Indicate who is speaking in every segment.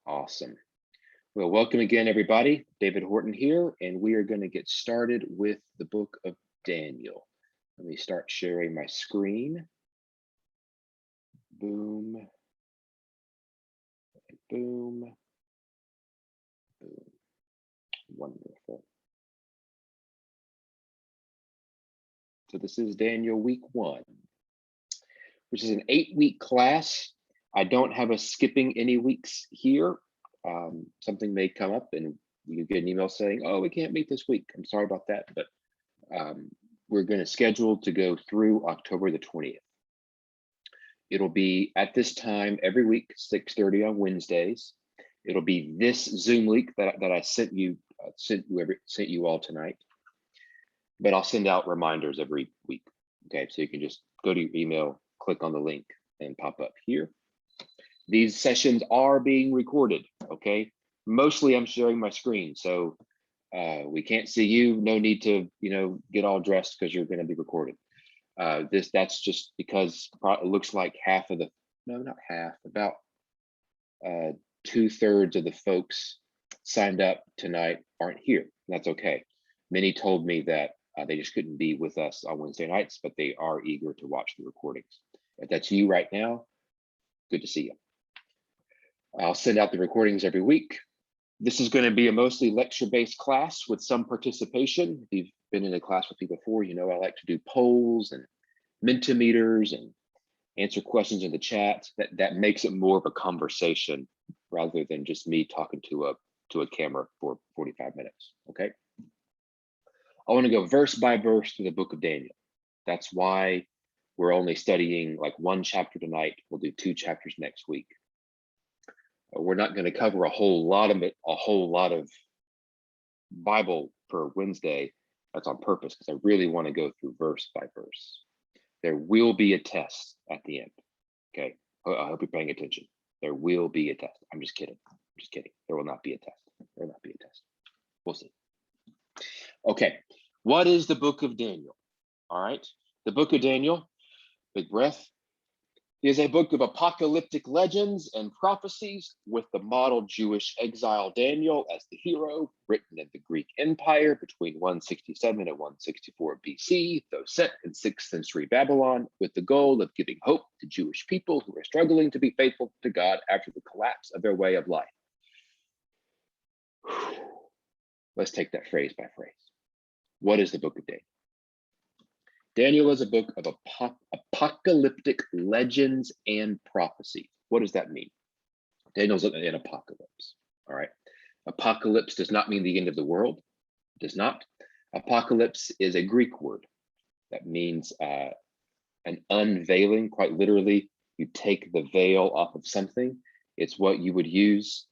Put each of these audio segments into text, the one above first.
Speaker 1: Awesome. Well, welcome again, everybody. David Horton here, and we are going to get started with the book of Daniel. Let me start sharing my screen. Boom, boom, boom. Wonderful. So this is Daniel week 1, which is an 8-week class. I don't have us skipping any weeks here. Something may come up and you get an email saying, oh, we can't meet this week. I'm sorry about that, but um, we're going to schedule to go through October the 20th. It'll be at this time every week, 6:30 on Wednesdays. It'll be this Zoom link that I sent you all tonight. But I'll send out reminders every week. Okay, so you can just go to your email, click on the link, and pop up here. These sessions are being recorded. Okay, mostly I'm sharing my screen, so we can't see you. No need to get all dressed because you're going to be recorded. That's just because it looks like half of the, no, not half, about 2/3 of the folks signed up tonight aren't here. That's okay. Many told me that they just couldn't be with us on Wednesday nights, but they are eager to watch the recordings. If that's you right now, good to see you. I'll send out the recordings every week. This is going to be a mostly lecture-based class with some participation. If you've been in a class with me before, you know I like to do polls and Mentimeters and answer questions in the chat. That makes it more of a conversation rather than just me talking to a camera for 45 minutes. Okay. I want to go verse by verse through the book of Daniel. That's why we're only studying like one chapter tonight. We'll do 2 chapters next week. We're not going to cover a whole lot of Bible per Wednesday. That's on purpose because I really want to go through verse by verse. There will be a test at the end. Okay. I hope you're paying attention. There will be a test. I'm just kidding. There will not be a test. There will not be a test. We'll see. Okay. What is the book of Daniel? All right. The book of Daniel, big breath, is a book of apocalyptic legends and prophecies with the model Jewish exile Daniel as the hero, written in the Greek Empire between 167 and 164 BC, though set in 6th century Babylon, with the goal of giving hope to Jewish people who are struggling to be faithful to God after the collapse of their way of life. Let's take that phrase by phrase. What is the book of Daniel? Daniel is a book of apocalyptic legends and prophecies. What does that mean? Daniel's an apocalypse. All right. Apocalypse does not mean the end of the world. It does not. Apocalypse is a Greek word that means an unveiling. Quite literally, you take the veil off of something. It's what you would use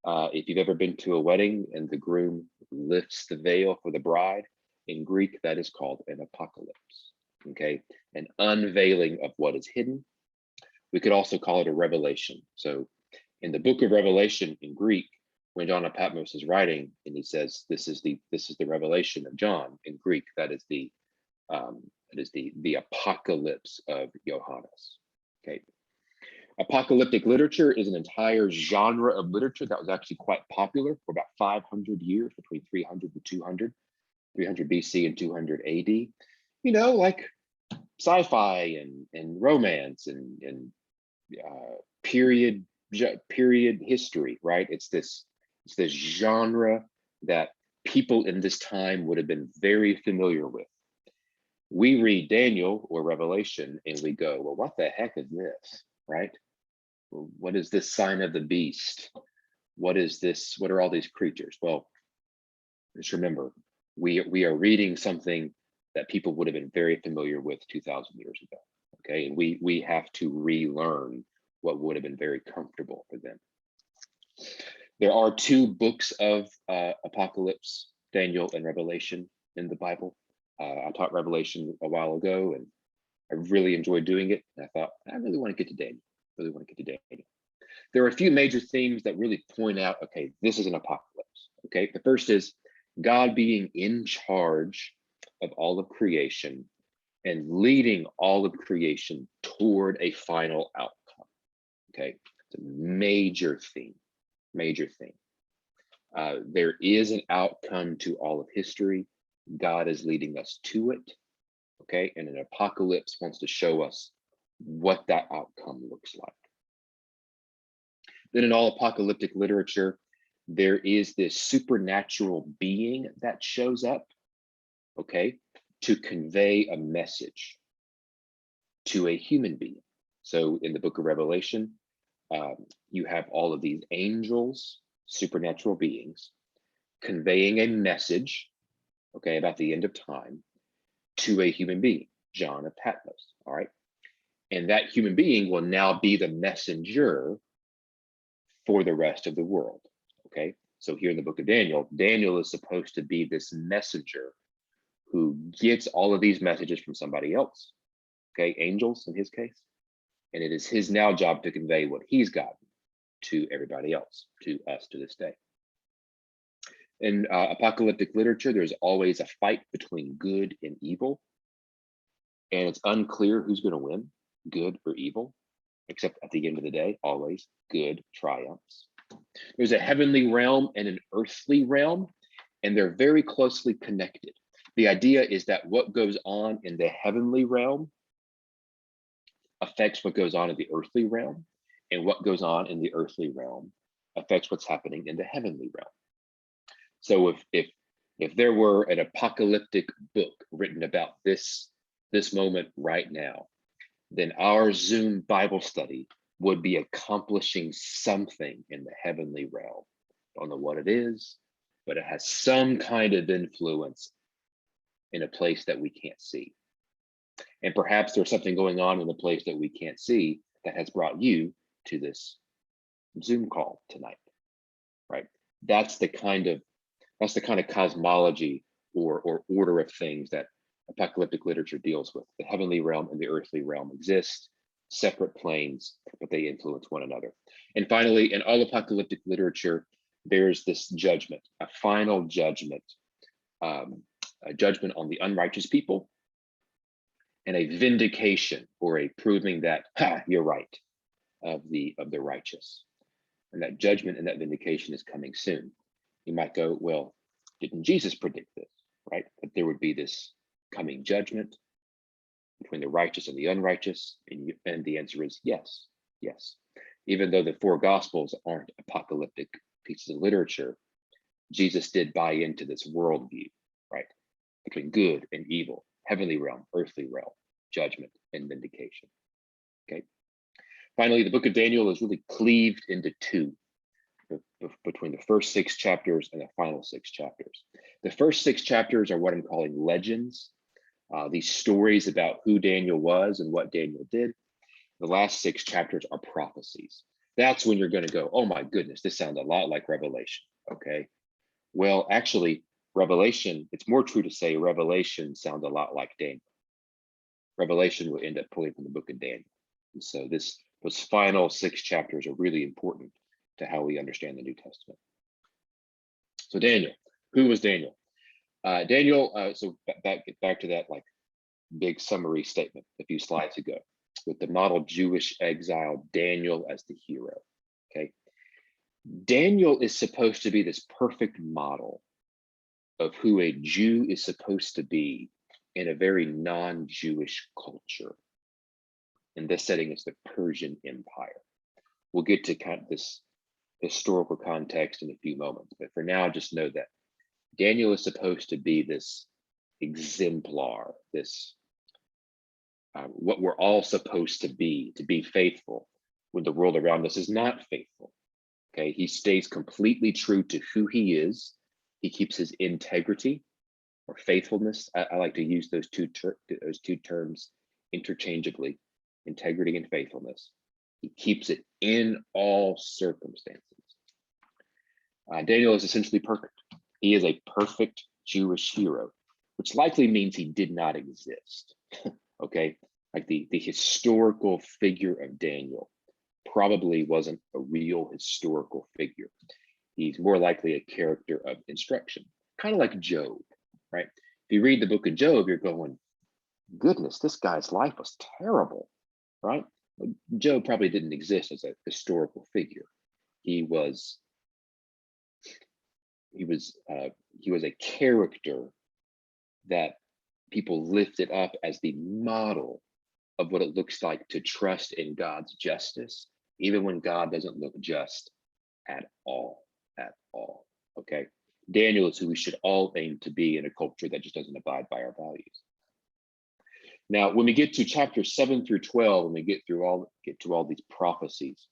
Speaker 1: if you've ever been to a wedding and the groom lifts the veil for the bride. In Greek, that is called an apocalypse. Okay, an unveiling of what is hidden. We could also call it a revelation. So in the book of Revelation in Greek, when John of Patmos is writing and he says, this is the revelation of John, in Greek, that is the apocalypse of Johannes. Okay. Apocalyptic literature is an entire genre of literature that was actually quite popular for about 500 years, between 300 and 200, 300 BC and 200 AD. You know, like sci-fi and romance and period history, right? It's this genre that people in this time would have been very familiar with. We read Daniel or Revelation and we go, well, what the heck is this, right? What is this sign of the beast? What is this? What are all these creatures? Well, just remember, we are reading something that people would have been very familiar with 2,000 years ago. Okay, and we have to relearn what would have been very comfortable for them. There are 2 books of Apocalypse, Daniel and Revelation in the Bible. I taught Revelation a while ago and I really enjoyed doing it. And I thought, I really want to get to Daniel. There are a few major themes that really point out, okay, this is an apocalypse. Okay, the first is God being in charge of all of creation and leading all of creation toward a final outcome. Okay, it's a major theme. major thing. There is an outcome to all of history. God is leading us to it. Okay, and an apocalypse wants to show us what that outcome looks like. Then in all apocalyptic literature, there is this supernatural being that shows up, okay, to convey a message to a human being. So in the book of Revelation, you have all of these angels, supernatural beings, conveying a message, okay, about the end of time to a human being, John of Patmos, all right? And that human being will now be the messenger for the rest of the world, okay? So here in the book of Daniel, Daniel is supposed to be this messenger who gets all of these messages from somebody else, okay? Angels in his case. And it is his now job to convey what he's gotten to everybody else, to us to this day. In apocalyptic literature, there's always a fight between good and evil. And it's unclear who's going to win, good or evil, except at the end of the day, always good triumphs. There's a heavenly realm and an earthly realm, and they're very closely connected. The idea is that what goes on in the heavenly realm affects what goes on in the earthly realm, and what goes on in the earthly realm affects what's happening in the heavenly realm. So if there were an apocalyptic book written about this moment right now, then our Zoom Bible study would be accomplishing something in the heavenly realm. Don't know what it is, but it has some kind of influence in a place that we can't see. And perhaps there's something going on in the place that we can't see that has brought you to this Zoom call tonight, right? That's the kind of cosmology or order of things that apocalyptic literature deals with. The heavenly realm and the earthly realm exist, separate planes, but they influence one another. And finally, in all apocalyptic literature, there's this judgment, a final judgment, a judgment on the unrighteous people, and a vindication or a proving that, you're right, of the righteous. And that judgment and that vindication is coming soon. You might go, well, didn't Jesus predict this, right? That there would be this coming judgment between the righteous and the unrighteous? And the answer is yes, yes. Even though the four gospels aren't apocalyptic pieces of literature, Jesus did buy into this worldview, right? Between good and evil, heavenly realm, earthly realm, judgment and vindication, okay? Finally, the book of Daniel is really cleaved into two, between the first 6 chapters and the final 6 chapters. The first 6 chapters are what I'm calling legends, these stories about who Daniel was and what Daniel did. The last 6 chapters are prophecies. That's when you're going to go, oh my goodness, this sounds a lot like Revelation, okay? Well, actually, Revelation, it's more true to say Revelation sounds a lot like Daniel. Revelation will end up pulling from the book of Daniel. And so those final 6 chapters are really important to how we understand the New Testament. So Daniel, who was Daniel? Daniel, so back to that like big summary statement a few slides ago with the model Jewish exile, Daniel as the hero, okay? Daniel is supposed to be this perfect model of who a Jew is supposed to be in a very non-Jewish culture. In this setting, it's the Persian Empire. We'll get to kind of this historical context in a few moments, but for now, just know that Daniel is supposed to be this exemplar, this what we're all supposed to be faithful when the world around us is not faithful. Okay, he stays completely true to who he is. He keeps his integrity or faithfulness. I like to use those two terms interchangeably, integrity and faithfulness. He keeps it in all circumstances. Daniel is essentially perfect. He is a perfect Jewish hero, which likely means he did not exist. Okay, like the historical figure of Daniel probably wasn't a real historical figure. He's more likely a character of instruction, kind of like Job, right? If you read the book of Job, you're going, goodness, this guy's life was terrible, right? Job probably didn't exist as a historical figure. He was he was a character that people lifted up as the model of what it looks like to trust in God's justice, even when God doesn't look just at all, at all. Okay. Daniel is who we should all aim to be in a culture that just doesn't abide by our values. Now, when we get to chapters 7 through 12, and we get to all these prophecies,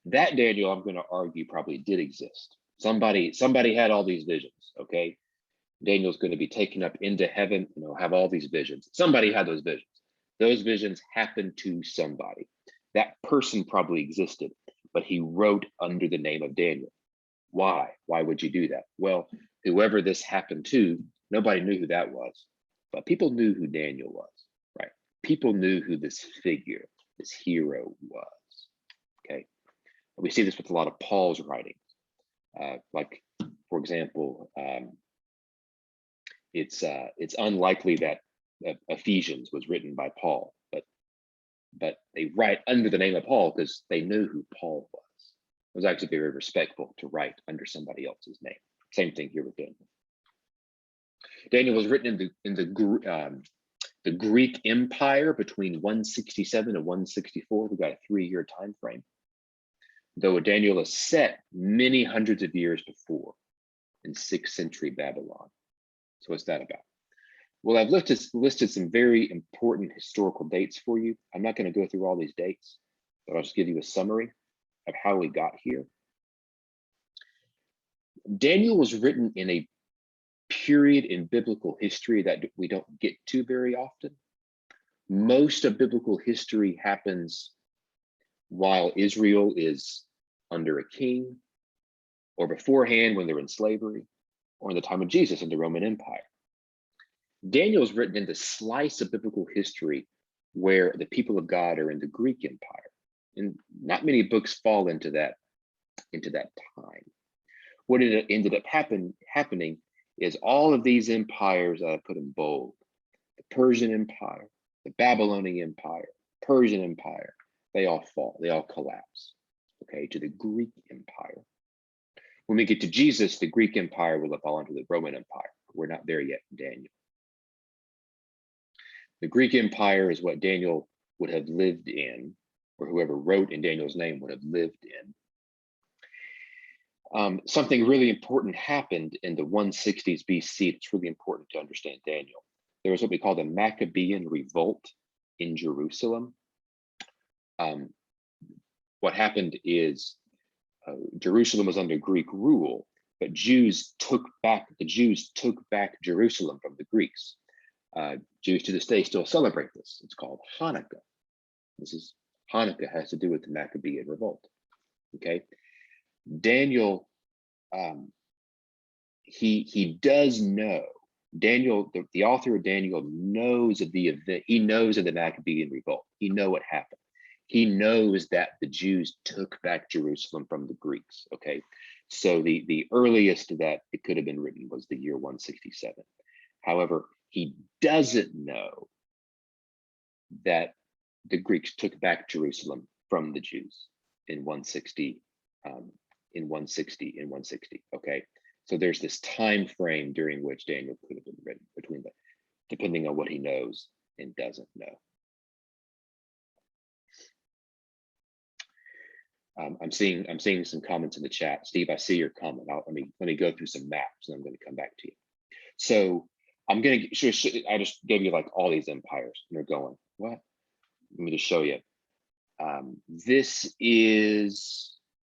Speaker 1: that Daniel, I'm going to argue, probably did exist. Somebody had all these visions. Okay. Daniel's going to be taken up into heaven, have all these visions. Somebody had those visions. Those visions happened to somebody. That person probably existed, but he wrote under the name of Daniel. Why? Why would you do that? Well, whoever this happened to, nobody knew who that was, but people knew who Daniel was, right? People knew who this figure, this hero was, okay? We see this with a lot of Paul's writings. Like, for example, it's unlikely that Ephesians was written by Paul, but they write under the name of Paul because they knew who Paul was. It was actually very respectful to write under somebody else's name. Same thing here with Daniel. Daniel was written in the Greek Empire between 167 and 164. We got a 3-year time frame. Though Daniel is set many hundreds of years before in 6th century Babylon. So what's that about? Well, I've listed some very important historical dates for you. I'm not going to go through all these dates, but I'll just give you a summary of how we got here. Daniel was written in a period in biblical history that we don't get to very often. Most of biblical history happens while Israel is under a king, or beforehand when they're in slavery, or in the time of Jesus in the Roman Empire. Daniel is written in the slice of biblical history where the people of God are in the Greek Empire. And not many books fall into that time. What ended up happening is all of these empires that I put in bold, the Persian Empire, the Babylonian Empire, Persian Empire, they all fall, they all collapse, okay, to the Greek Empire. When we get to Jesus, the Greek Empire will have fallen to the Roman Empire. We're not there yet in Daniel. The Greek Empire is what Daniel would have lived in, or whoever wrote in Daniel's name would have lived in. Something really important happened in the 160s BC. It's really important to understand Daniel. There was what we call the Maccabean revolt in Jerusalem. What happened is Jerusalem was under Greek rule, but the Jews took back Jerusalem from the Greeks. Jews to this day still celebrate this. It's called Hanukkah. Hanukkah has to do with the Maccabean revolt. Okay, Daniel, he does know. Daniel, the author of Daniel, knows of the event. He knows of the Maccabean revolt. He knows what happened. He knows that the Jews took back Jerusalem from the Greeks. Okay, so the earliest that it could have been written was the year 167. However, he doesn't know that the Greeks took back Jerusalem from the Jews in 160. Okay, so there's this time frame during which Daniel could have been written between the, depending on what he knows and doesn't know. I'm seeing some comments in the chat. Steve, I see your comment. Let me go through some maps, and I'm going to come back to you. So I'm going to I just gave you like all these empires, and they're going what? Let me just show you. This is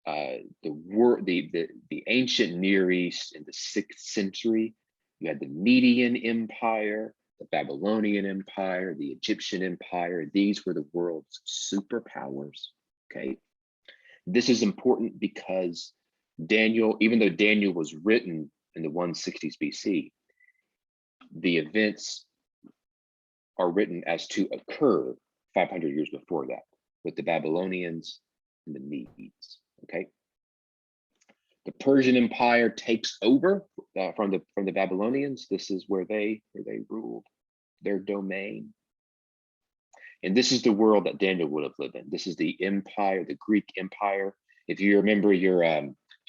Speaker 1: the ancient Near East in the 6th century. You had the Median Empire, the Babylonian Empire, the Egyptian Empire. These were the world's superpowers. Okay. This is important because Daniel, even though Daniel was written in the 160s BC, the events are written as to occur 500 years before that with the Babylonians and the Medes. Okay. The Persian Empire takes over from the Babylonians. This is where they ruled their domain. And this is the world that Daniel would have lived in. This is the empire, the Greek Empire. If you remember your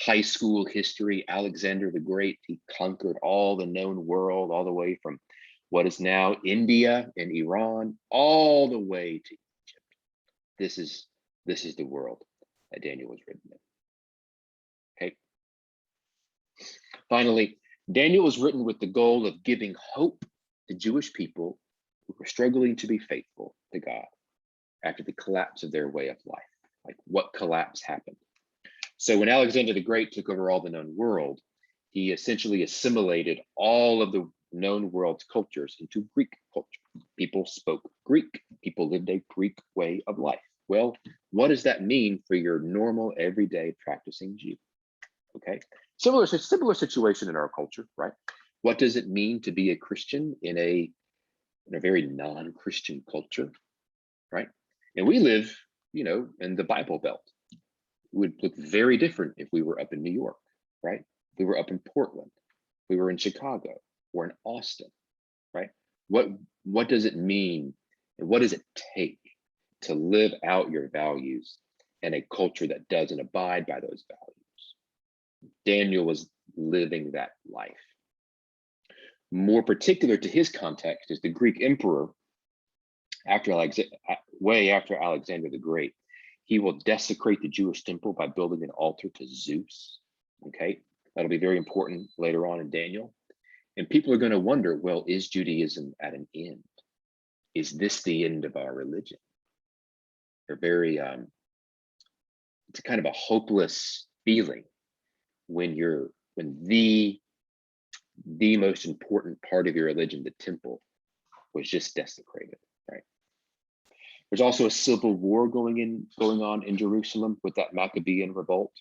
Speaker 1: high school history, Alexander the Great, he conquered all the known world, all the way from what is now India and Iran, all the way to Egypt. This is the world that Daniel was written in. Okay. Finally, Daniel was written with the goal of giving hope to Jewish people who were struggling to be faithful to God after the collapse of their way of life. Like, what collapse happened? So when Alexander the Great took over all the known world, he essentially assimilated all of the known world's cultures into Greek culture. People spoke Greek. People lived a Greek way of life. Well, what does that mean for your normal, everyday practicing Jew? Okay, similar situation in our culture, right? What does it mean to be a Christian in a very non-Christian culture, right? And we live, in the Bible Belt. It would look very different if we were up in New York, right? If we were up in Portland, if we were in Chicago or in Austin, right? What does it mean, and what does it take to live out your values in a culture that doesn't abide by those values? Daniel was living that life. More particular to his context is the Greek emperor, way after Alexander the Great. He will desecrate the Jewish temple by building an altar to Zeus. Okay, that'll be very important later on in Daniel. And people are going to wonder, well, is Judaism at an end? Is this the end of our religion? They're very, it's a kind of a hopeless feeling when the most important part of your religion, the temple, was just desecrated, right? There's also a civil war going on in Jerusalem with that Maccabean revolt.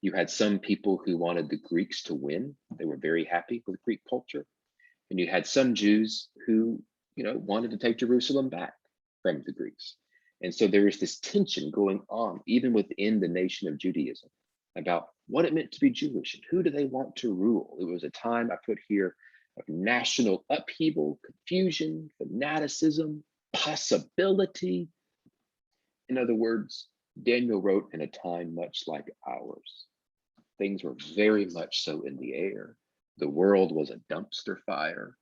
Speaker 1: You had some people who wanted the Greeks to win. They were very happy with Greek culture. And you had some Jews who, wanted to take Jerusalem back from the Greeks. And so there is this tension going on, even within the nation of Judaism, about what it meant to be Jewish and who do they want to rule. It was a time, I put here, of national upheaval, confusion, fanaticism, possibility. In other words, Daniel wrote in a time much like ours. Things were very much so in the air. The world was a dumpster fire.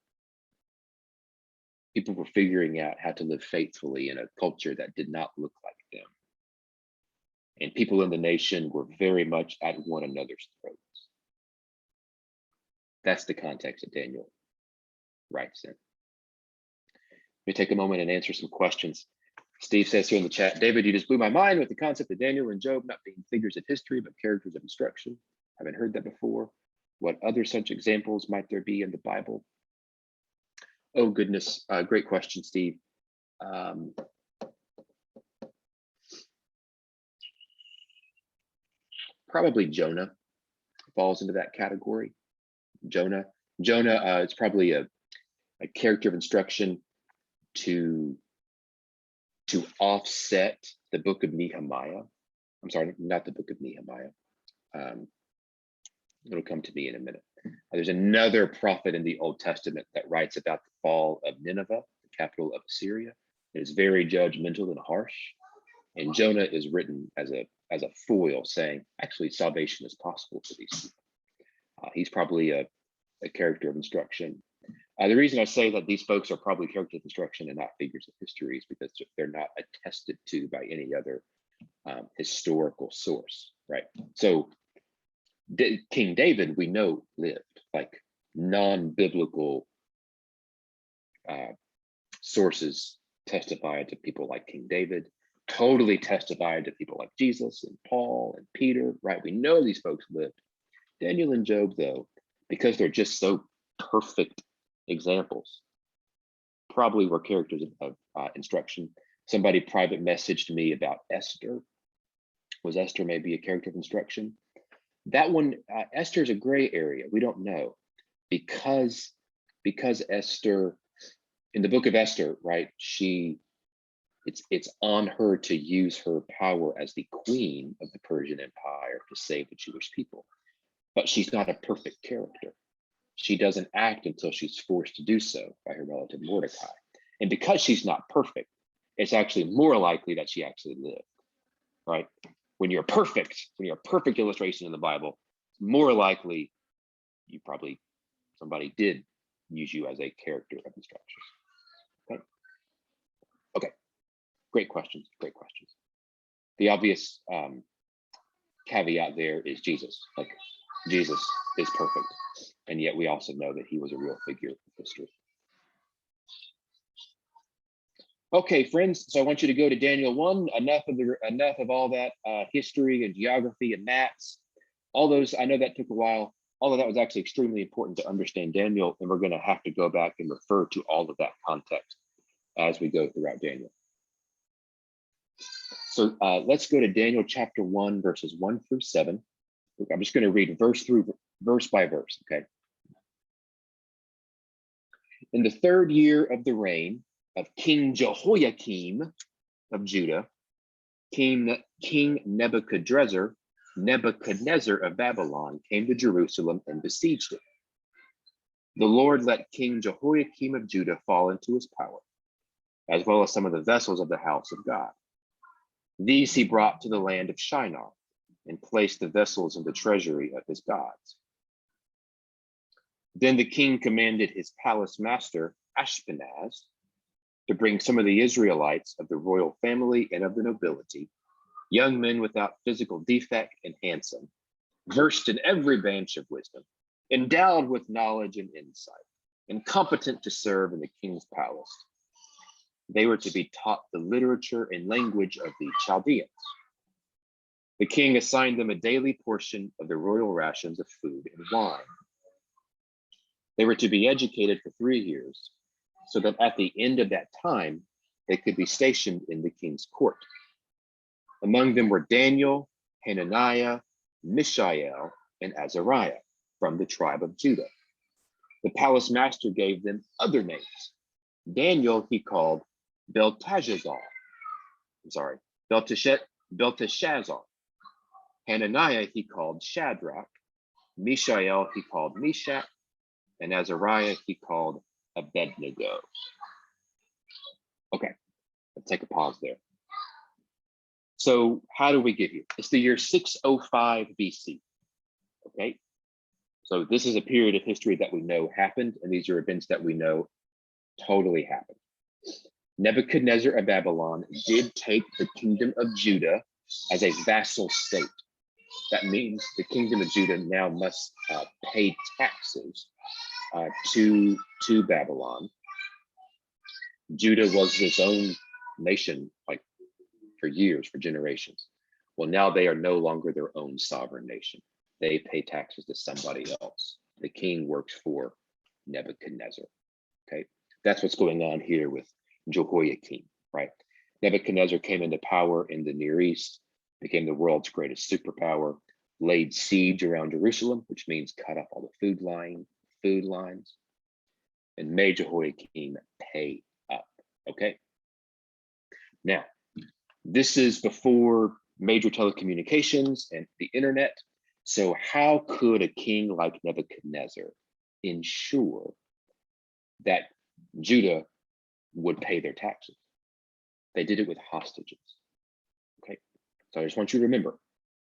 Speaker 1: People were figuring out how to live faithfully in a culture that did not look like them. And people in the nation were very much at one another's throats. That's the context that Daniel writes in. Let me take a moment and answer some questions. Steve says here in the chat, David, you just blew my mind with the concept of Daniel and Job not being figures of history, but characters of instruction. I haven't heard that before. What other such examples might there be in the Bible? Oh, goodness. Great question, Steve. Probably Jonah falls into that category. Jonah, it's probably a character of instruction to offset the book of Nehemiah. I'm sorry, not the book of Nehemiah. It'll come to me in a minute. There's another prophet in the Old Testament that writes about the fall of Nineveh, the capital of Assyria. It is very judgmental and harsh. And Jonah is written as a foil, saying, actually, salvation is possible for these people. He's probably a character of instruction. The reason I say that these folks are probably characters of instruction and not figures of history is because they're not attested to by any other historical source, right? So King David, we know, lived. Like, non-biblical sources testify to people like King David, totally testify to people like Jesus and Paul and Peter, right? We know these folks lived. Daniel and Job, though, because they're just so perfect examples, probably were characters of instruction. Somebody private messaged me about Esther. Was Esther maybe a character of instruction? That one, Esther is a gray area. We don't know, because Esther, in the book of Esther, right? It's on her to use her power as the queen of the Persian Empire to save the Jewish people. But she's not a perfect character. She doesn't act until she's forced to do so by her relative Mordecai. And because she's not perfect, it's actually more likely that she actually lived, right? When you're a perfect illustration in the Bible, more likely somebody did use you as a character of the structures. Okay. Okay. Great questions. Great questions. The obvious caveat there is Jesus. Like, Jesus is perfect, and yet we also know that he was a real figure of history. Okay, friends. So I want you to go to Daniel 1. Enough of all that history and geography and maps. All those. I know that took a while. All of that was actually extremely important to understand Daniel, and we're going to have to go back and refer to all of that context as we go throughout Daniel. So let's go to Daniel chapter 1, verses 1 through 7. I'm just going to read verse by verse, okay? In the 3rd year of the reign of King Jehoiakim of Judah, King Nebuchadnezzar of Babylon came to Jerusalem and besieged it. The Lord let King Jehoiakim of Judah fall into his power, as well as some of the vessels of the house of God. These he brought to the land of Shinar and placed the vessels in the treasury of his gods. Then the king commanded his palace master, Ashpenaz, to bring some of the Israelites of the royal family and of the nobility, young men without physical defect and handsome, versed in every branch of wisdom, endowed with knowledge and insight, and competent to serve in the king's palace. They were to be taught the literature and language of the Chaldeans. The king assigned them a daily portion of the royal rations of food and wine. They were to be educated for 3 years, so that at the end of that time, they could be stationed in the king's court. Among them were Daniel, Hananiah, Mishael, and Azariah from the tribe of Judah. The palace master gave them other names. Daniel he called Belteshazzar. Hananiah he called Shadrach. Mishael he called Meshach. And Azariah he called Abednego. Okay, let's take a pause there. So how do we get here? It's the year 605 BC. Okay, so this is a period of history that we know happened, and these are events that we know totally happened. Nebuchadnezzar of Babylon did take the kingdom of Judah as a vassal state. That means the kingdom of Judah now must pay taxes to Babylon. Judah was its own nation, like for years, for generations. Well, now they are no longer their own sovereign nation. They pay taxes to somebody else. The king works for Nebuchadnezzar. Okay, that's what's going on here with Jehoiakim, right? Nebuchadnezzar came into power in the Near East, became the world's greatest superpower, laid siege around Jerusalem, which means cut off all the food lines, and made Jehoiakim pay up. Okay. Now, this is before major telecommunications and the internet. So how could a king like Nebuchadnezzar ensure that Judah would pay their taxes? They did it with hostages. Okay. So I just want you to remember,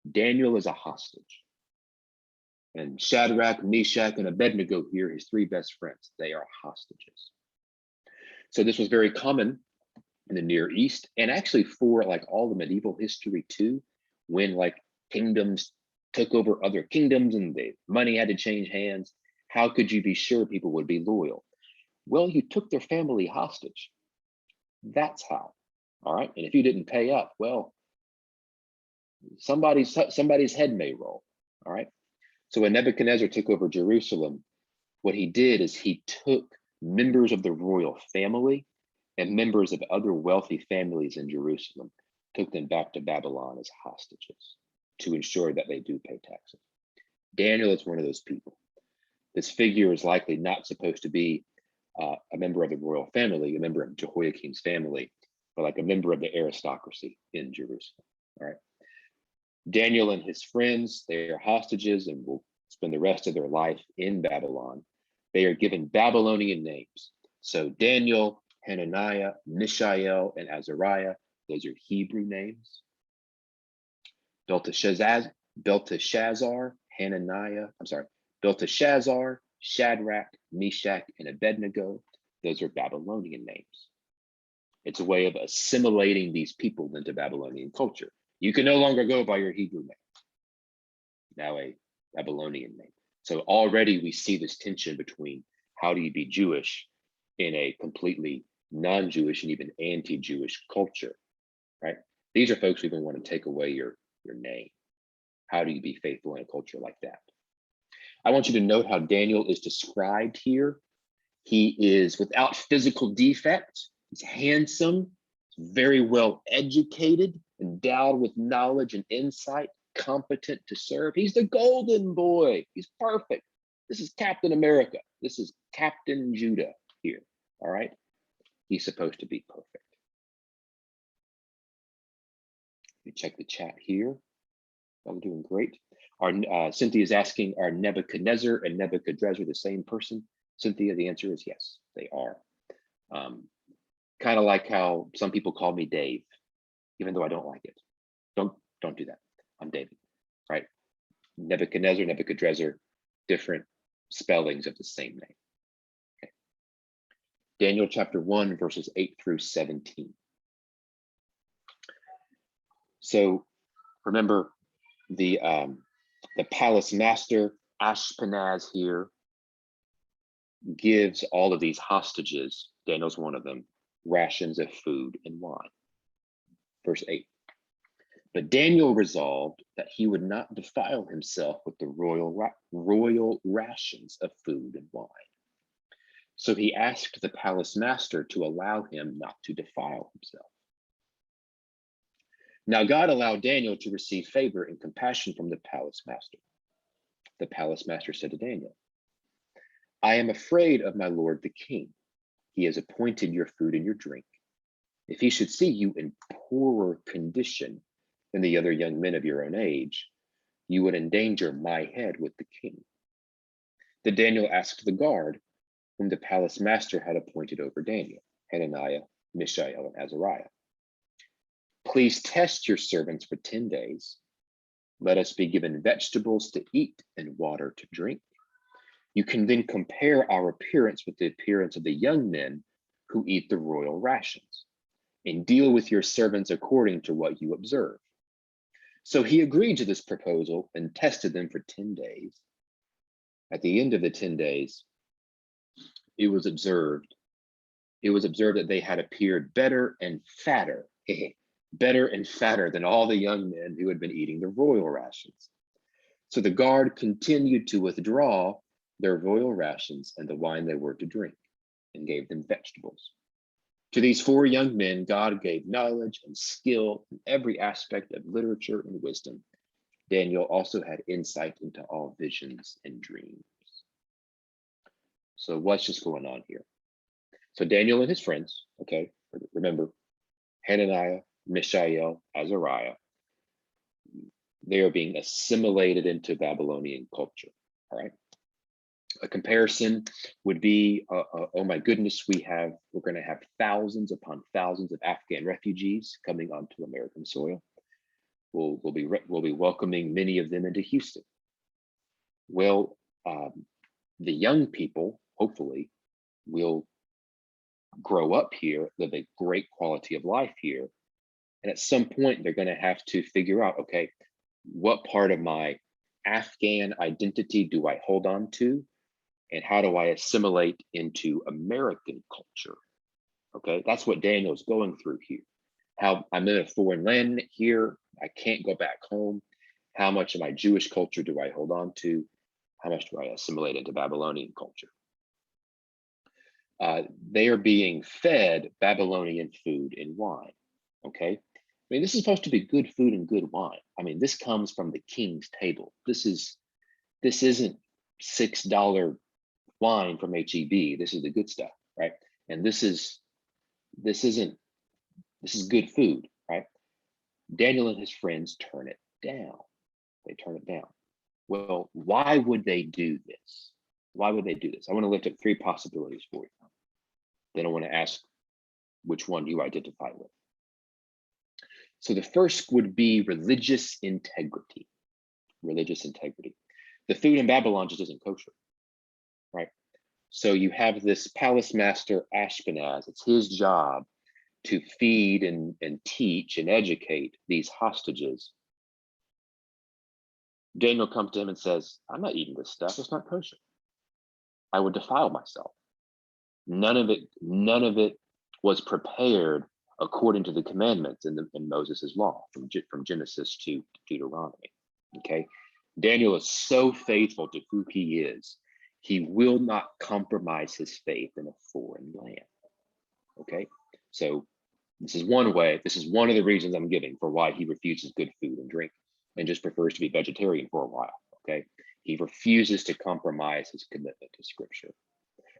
Speaker 1: Daniel is a hostage. And Shadrach, Meshach, and Abednego here, his 3 best friends, they are hostages. So this was very common in the Near East, and actually for like all the medieval history too, when like kingdoms took over other kingdoms and the money had to change hands. How could you be sure people would be loyal? Well, you took their family hostage. That's how. All right. And if you didn't pay up, well, somebody's head may roll. All right. So when Nebuchadnezzar took over Jerusalem, what he did is he took members of the royal family and members of other wealthy families in Jerusalem, took them back to Babylon as hostages to ensure that they do pay taxes. Daniel is one of those people. This figure is likely not supposed to be a member of the royal family, a member of Jehoiakim's family, but like a member of the aristocracy in Jerusalem. All right. Daniel and his friends, they are hostages and will spend the rest of their life in Babylon. They are given Babylonian names. So Daniel, Hananiah, Mishael, and Azariah, those are Hebrew names. Belteshazzar, Belteshazzar, Shadrach, Meshach, and Abednego. Those are Babylonian names. It's a way of assimilating these people into Babylonian culture. You can no longer go by your Hebrew name, now a Babylonian name. So already we see this tension between how do you be Jewish in a completely non-Jewish and even anti-Jewish culture, right? These are folks who even want to take away your name. How do you be faithful in a culture like that? I want you to note how Daniel is described here. He is without physical defect. He's handsome, very well educated, endowed with knowledge and insight, competent to serve. He's the golden boy. He's perfect. This is Captain America. This is Captain Judah here. All right. He's supposed to be perfect. You check the chat here. I'm doing great. Cynthia is asking, are Nebuchadnezzar and Nebuchadrezzar the same person? Cynthia, the answer is yes, they are. Kind of like how some people call me Dave, even though I don't like it. Don't do that. I'm David, right? Nebuchadnezzar, Nebuchadrezzar, different spellings of the same name. Okay. Daniel chapter 1, verses 8 through 17. So remember, the palace master Ashpenaz here gives all of these hostages, Daniel's one of them, rations of food and wine. Verse 8. But Daniel resolved that he would not defile himself with the royal rations of food and wine. So he asked the palace master to allow him not to defile himself. Now God allowed Daniel to receive favor and compassion from the palace master. The palace master said to Daniel, I am afraid of my lord the king. He has appointed your food and your drink. If he should see you in poorer condition than the other young men of your own age, you would endanger my head with the king. Then Daniel asked the guard, whom the palace master had appointed over Daniel, Hananiah, Mishael, and Azariah. Please test your servants for 10 days. Let us be given vegetables to eat and water to drink. You can then compare our appearance with the appearance of the young men who eat the royal rations, and deal with your servants according to what you observe. So he agreed to this proposal and tested them for 10 days. At the end of the 10 days, it was observed that they had appeared better and fatter, better and fatter than all the young men who had been eating the royal rations. So the guard continued to withdraw their royal rations and the wine they were to drink, and gave them vegetables. To these 4 young men, God gave knowledge and skill in every aspect of literature and wisdom. Daniel also had insight into all visions and dreams. So what's just going on here? So Daniel and his friends, okay, remember, Hananiah, Mishael, Azariah, they are being assimilated into Babylonian culture, all right? A comparison would be, oh my goodness, we're going to have thousands upon thousands of Afghan refugees coming onto American soil. We'll be welcoming many of them into Houston. Well, the young people, hopefully, will grow up here, live a great quality of life here. And at some point, they're going to have to figure out, okay, what part of my Afghan identity do I hold on to? And how do I assimilate into American culture? Okay, that's what Daniel's going through here. How I'm in a foreign land here, I can't go back home. How much of my Jewish culture do I hold on to? How much do I assimilate into Babylonian culture? They are being fed Babylonian food and wine, okay? I mean, this is supposed to be good food and good wine. I mean, this comes from the king's table. This isn't $6 wine from HEB. This is the good stuff, right? And this is good food, right? Daniel and his friends turn it down. They turn it down. Well, why would they do this? Why would they do this? I want to lift up 3 possibilities for you. Then I want to ask which one you identify with. So the first would be religious integrity. Religious integrity. The food in Babylon just isn't kosher, right? So you have this palace master Ashpenaz. It's his job to feed and teach and educate these hostages. Daniel comes to him and says, I'm not eating this stuff. It's not kosher. I would defile myself. None of it was prepared according to the commandments in Moses' law from Genesis to Deuteronomy. Okay. Daniel is so faithful to who he is. He will not compromise his faith in a foreign land. Okay. So this is one way, this is one of the reasons I'm giving for why he refuses good food and drink and just prefers to be vegetarian for a while. Okay. He refuses to compromise his commitment to scripture.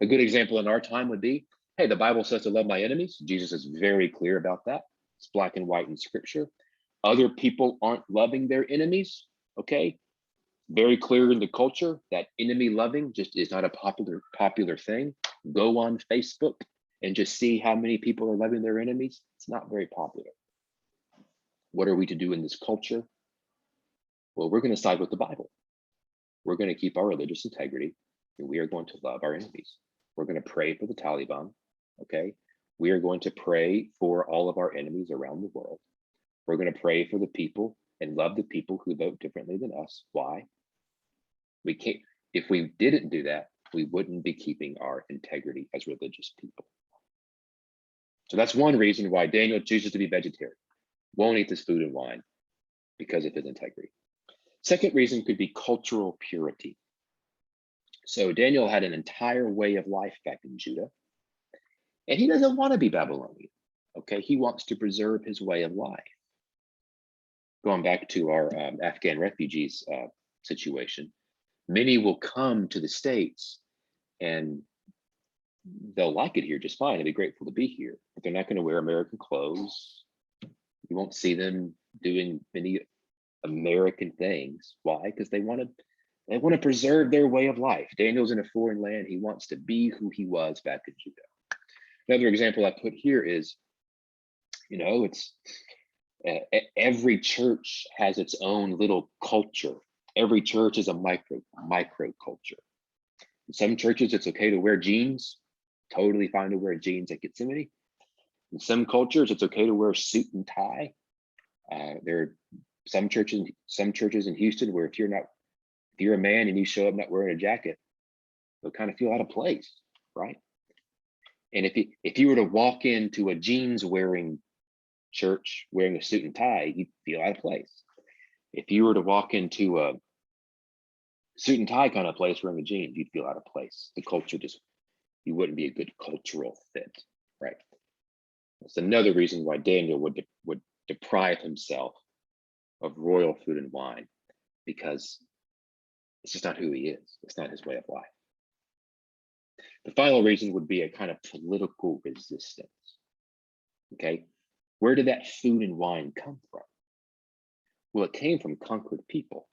Speaker 1: A good example in our time would be, hey, the Bible says to love my enemies. Jesus is very clear about that. It's black and white in scripture. Other people aren't loving their enemies. Okay. Very clear in the culture that enemy loving just is not a popular thing. Go on Facebook and just see how many people are loving their enemies. It's not very popular. What are we to do in this culture? Well, we're going to side with the Bible. We're going to keep our religious integrity, and we are going to love our enemies. We're going to pray for the Taliban. Okay. We are going to pray for all of our enemies around the world. We're going to pray for the people and love the people who vote differently than us. Why? We can't, if we didn't do that, we wouldn't be keeping our integrity as religious people. So that's one reason why Daniel chooses to be vegetarian. Won't eat this food and wine because of his integrity. Second reason could be cultural purity. So Daniel had an entire way of life back in Judah, and he doesn't want to be Babylonian. Okay, he wants to preserve his way of life. Going back to our Afghan refugees situation, many will come to the States and they'll like it here just fine. They'll be grateful to be here, but they're not going to wear American clothes. You won't see them doing many American things. Why? Because they want to preserve their way of life. Daniel's in a foreign land. He wants to be who he was back in Judah. Another example I put here is, it's every church has its own little culture. Every church is a micro culture. In some churches, it's okay to wear jeans. Totally fine to wear jeans at Gethsemane. In some cultures, it's okay to wear a suit and tie. There are some churches in Houston where if you're a man and you show up not wearing a jacket, they'll kind of feel out of place, right? And if you were to walk into a jeans wearing church wearing a suit and tie, you'd feel out of place. If you were to walk into a suit and tie kind of place wearing a jeans, you'd feel out of place. The culture you wouldn't be a good cultural fit, right? That's another reason why Daniel would deprive himself of royal food and wine, because it's just not who he is. It's not his way of life. The final reason would be a kind of political resistance. Okay, where did that food and wine come from? Well, it came from conquered people.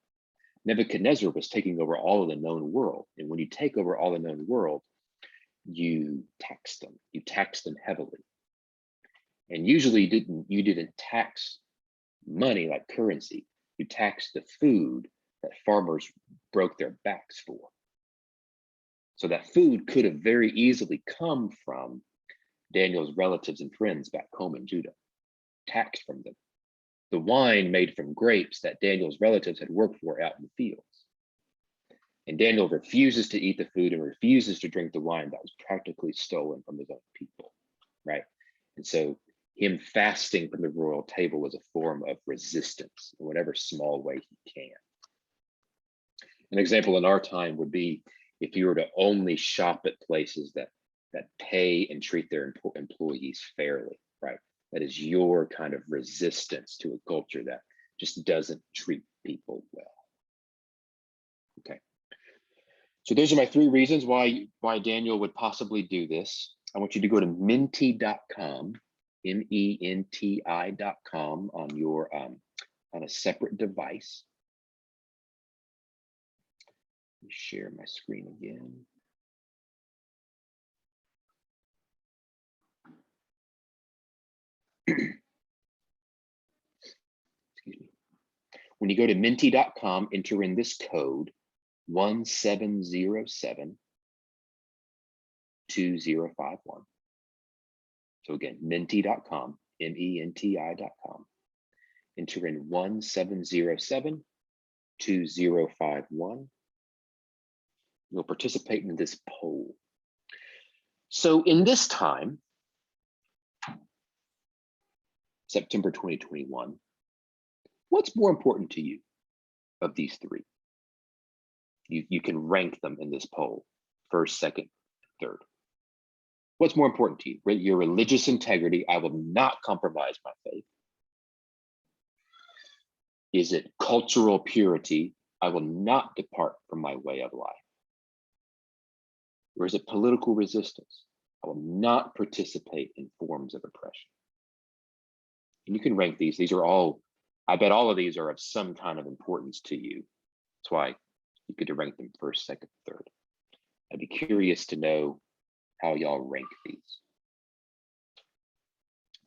Speaker 1: Nebuchadnezzar was taking over all of the known world. And when you take over all the known world, you tax them. You tax them heavily. And usually you didn't tax money like currency. You taxed the food that farmers broke their backs for. So that food could have very easily come from Daniel's relatives and friends back home in Judah, taxed from them. The wine made from grapes that Daniel's relatives had worked for out in the fields. And Daniel refuses to eat the food and refuses to drink the wine that was practically stolen from his own people, right? And so him fasting from the royal table was a form of resistance in whatever small way he can. An example in our time would be if you were to only shop at places that pay and treat their employees fairly, right? That is your kind of resistance to a culture that just doesn't treat people well. Okay. So those are my 3 reasons why Daniel would possibly do this. I want you to go to menti.com, menti.com on your on a separate device. Let me share my screen again. Excuse me. When you go to menti.com, enter in this code 1707 2051. So again, menti.com, menti.com. Enter in 1707 2051. You'll participate in this poll. So in this time, September 2021, what's more important to you of these three? You can rank them in this poll, first, second, third. What's more important to you? Your religious integrity, I will not compromise my faith. Is it cultural purity? I will not depart from my way of life. Or is it political resistance? I will not participate in forms of oppression. And you can rank these. These are all, I bet all of these are of some kind of importance to you. That's why you get to rank them first, second, third. I'd be curious to know how y'all rank these.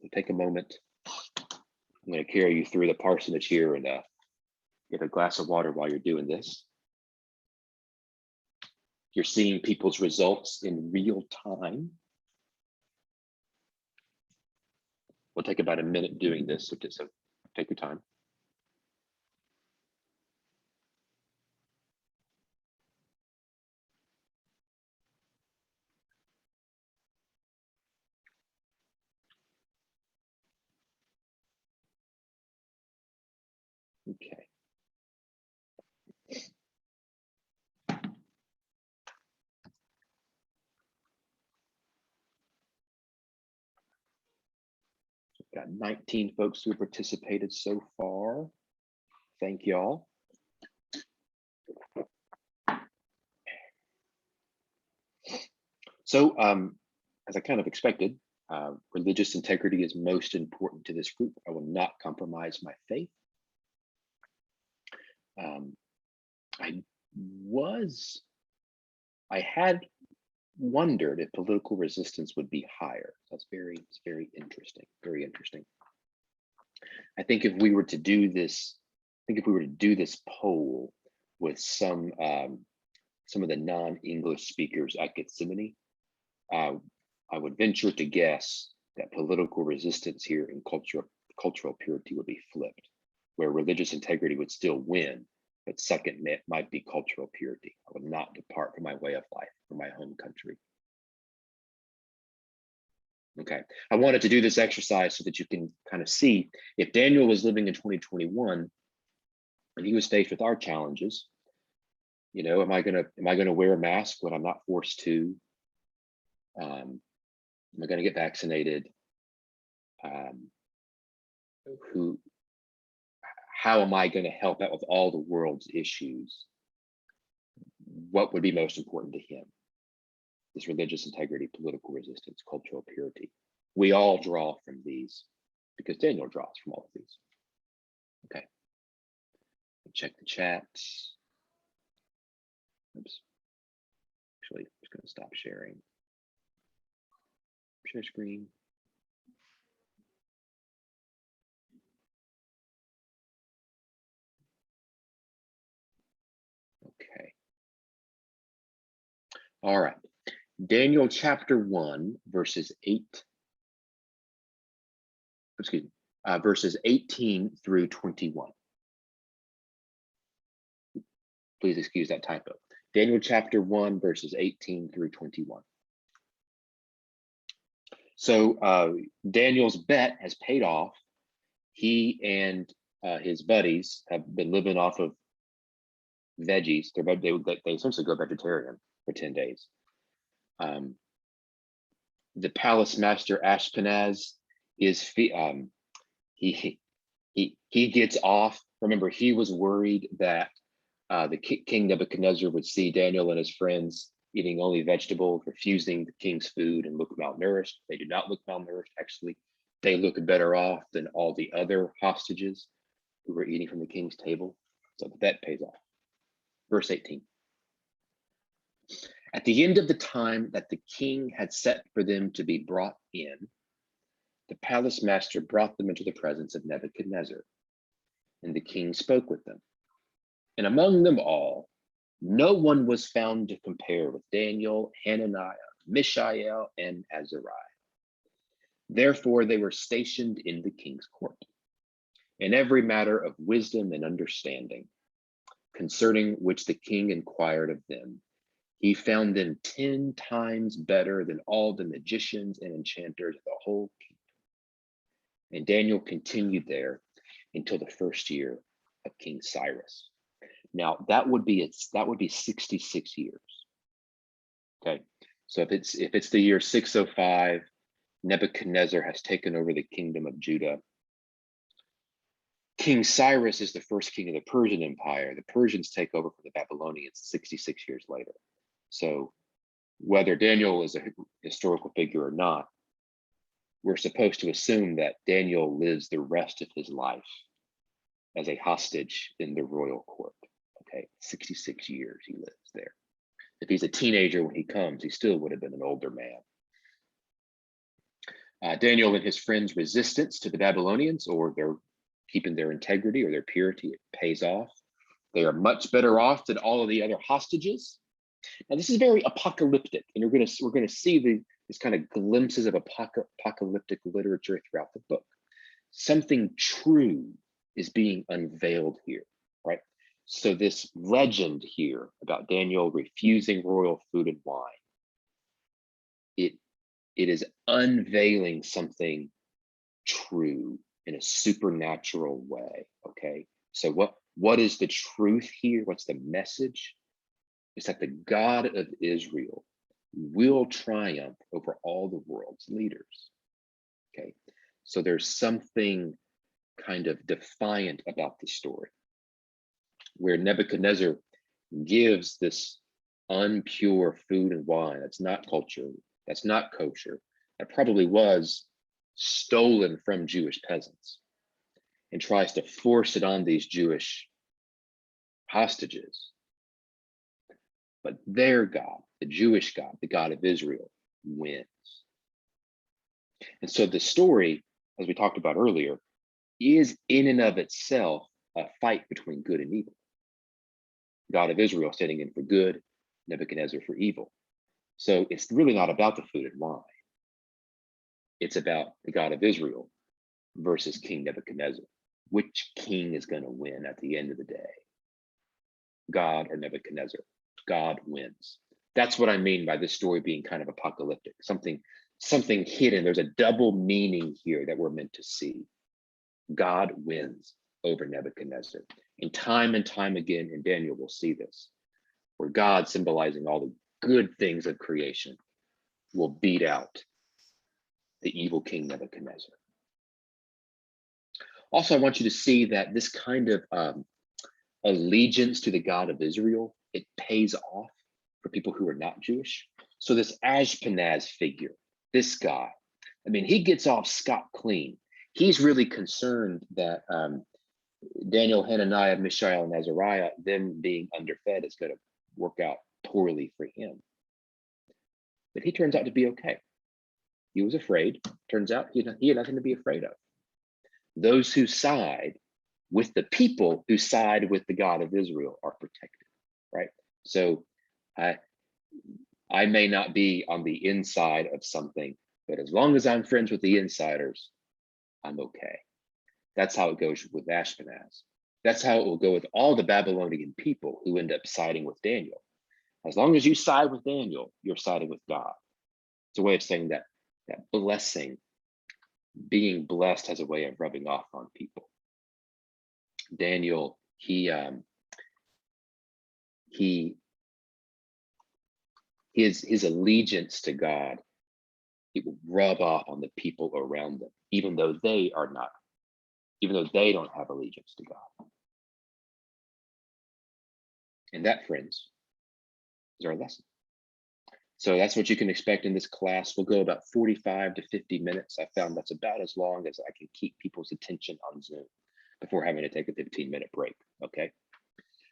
Speaker 1: So take a moment. I'm going to carry you through the parsonage here and get a glass of water while you're doing this. You're seeing people's results in real time. We'll take about a minute doing this, so just take your time. Okay. Got 19 folks who participated so far. Thank y'all. So as I kind of expected, religious integrity is most important to this group. I will not compromise my faith. I had wondered if political resistance would be higher. That's very interesting, very interesting. I think if we were to do this, poll with some of the non-English speakers at Gethsemane, I would venture to guess that political resistance here and cultural purity would be flipped, where religious integrity would still win, but second might be cultural purity. I would not depart from my way of life, from my home country. Okay, I wanted to do this exercise so that you can kind of see if Daniel was living in 2021 and he was faced with our challenges. You know, am I gonna wear a mask when I'm not forced to? Am I gonna get vaccinated? How am I going to help out with all the world's issues? What would be most important to him? This religious integrity, political resistance, cultural purity. We all draw from these because Daniel draws from all of these. Okay. Check the chat. Oops. Actually, I'm just going to stop sharing. Share screen. Okay. All right. Daniel chapter 1, verses 18 through 21. Please excuse that typo. Daniel chapter 1, verses 18 through 21. So Daniel's bet has paid off. He and his buddies have been living off of veggies. They essentially go vegetarian for 10 days. The palace master Ashpenaz is he gets off. Remember, he was worried that the King Nebuchadnezzar would see Daniel and his friends eating only vegetables, refusing the king's food, and look malnourished. They do not look malnourished. Actually, they look better off than all the other hostages who were eating from the king's table. So the bet pays off. Verse 18. At the end of the time that the king had set for them to be brought in, the palace master brought them into the presence of Nebuchadnezzar, and the king spoke with them. And among them all, No one was found to compare with Daniel, Hananiah, Mishael, and Azariah. Therefore, they were stationed in the king's court in every matter of wisdom and understanding, concerning which the king inquired of them. He found them 10 times better than all the magicians and enchanters of the whole kingdom. And Daniel continued there until the first year of King Cyrus. Now that would be 66 years. Okay, so if it's the year 605, Nebuchadnezzar has taken over the kingdom of Judah. King Cyrus is the first king of the Persian Empire. The Persians take over from the Babylonians 66 years later. So whether Daniel is a historical figure or not, we're supposed to assume that Daniel lives the rest of his life as a hostage in the royal court. Okay, 66 years he lives there. If he's a teenager when he comes, he still would have been an older man. Daniel and his friends' resistance to the Babylonians, or their keeping their integrity or their purity, it pays off. They are much better off than all of the other hostages. Now, this is very apocalyptic, and we're gonna see these kind of glimpses of apocalyptic literature throughout the book. Something true is being unveiled here, right? So this legend here about Daniel refusing royal food and wine, it is unveiling something true in a supernatural way. Okay, so what is the truth here? What's the message? It's that the God of Israel will triumph over all the world's leaders. Okay, so there's something kind of defiant about the story, where Nebuchadnezzar gives this unpure food and wine that's not culture, that's not kosher, that probably was stolen from Jewish peasants, and tries to force it on these Jewish hostages. But their God, the Jewish God, the God of Israel, wins. And so the story, as we talked about earlier, is in and of itself a fight between good and evil. God of Israel standing in for good, Nebuchadnezzar for evil. So it's really not about the food and wine. It's about the God of Israel versus King Nebuchadnezzar. Which king is going to win at the end of the day? God or Nebuchadnezzar? God wins. That's what I mean by this story being kind of apocalyptic. Something hidden. There's a double meaning here that we're meant to see. God wins over Nebuchadnezzar. And time again in Daniel, we'll see this, where God, symbolizing all the good things of creation, will beat out the evil king Nebuchadnezzar. Also, I want you to see that this kind of allegiance to the God of Israel, it pays off for people who are not Jewish. So this Ashpenaz figure, this guy, I mean, he gets off scot-clean. He's really concerned that Daniel, Hananiah, Mishael, and Azariah, them being underfed, is going to work out poorly for him. But he turns out to be okay. He was afraid. Turns out he had nothing to be afraid of. Those who side with the people who side with the God of Israel are protected, right? So I may not be on the inside of something, but as long as I'm friends with the insiders, I'm okay. That's how it goes with Ashpenaz. That's how it will go with all the Babylonian people who end up siding with Daniel. As long as you side with Daniel, you're siding with God. It's a way of saying that blessing, being blessed, has a way of rubbing off on people. Daniel, his allegiance to God, it will rub off on the people around them, even though they don't have allegiance to God. And that, friends, is our lesson. So that's what you can expect in this class. We'll go about 45 to 50 minutes. I found that's about as long as I can keep people's attention on Zoom before having to take a 15-minute break, okay?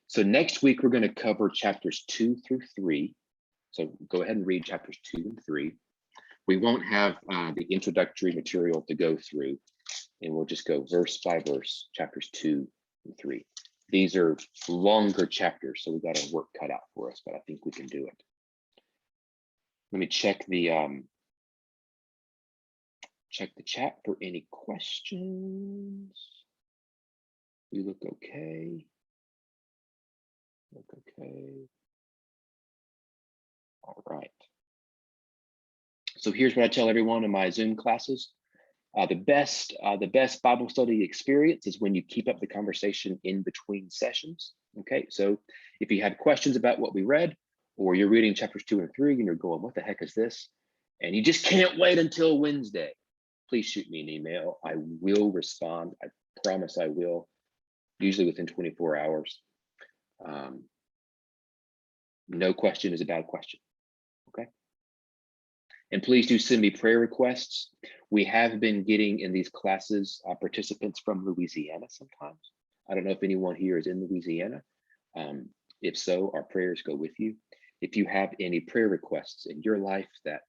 Speaker 1: So next week, we're going to cover chapters 2 through 3. So go ahead and read chapters 2 and 3. We won't have the introductory material to go through, and we'll just go verse by verse, chapters 2 and 3. These are longer chapters, so we got our work cut out for us, but I think we can do it. Let me check the chat for any questions. We look okay. Look okay. All right. So here's what I tell everyone in my Zoom classes. The best Bible study experience is when you keep up the conversation in between sessions. Okay, so if you have questions about what we read, or you're reading chapters 2 and 3 and you're going, what the heck is this? And you just can't wait until Wednesday, please shoot me an email. I will respond. I promise I will, usually within 24 hours. No question is a bad question. Okay. And please do send me prayer requests. We have been getting in these classes participants from Louisiana sometimes. I don't know if anyone here is in Louisiana. If so, our prayers go with you. If you have any prayer requests in your life that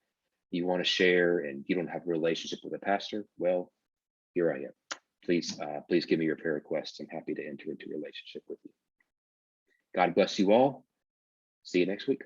Speaker 1: you want to share and you don't have a relationship with a pastor, well, here I am. Please give me your prayer requests. I'm happy to enter into a relationship with you. God bless you all. See you next week.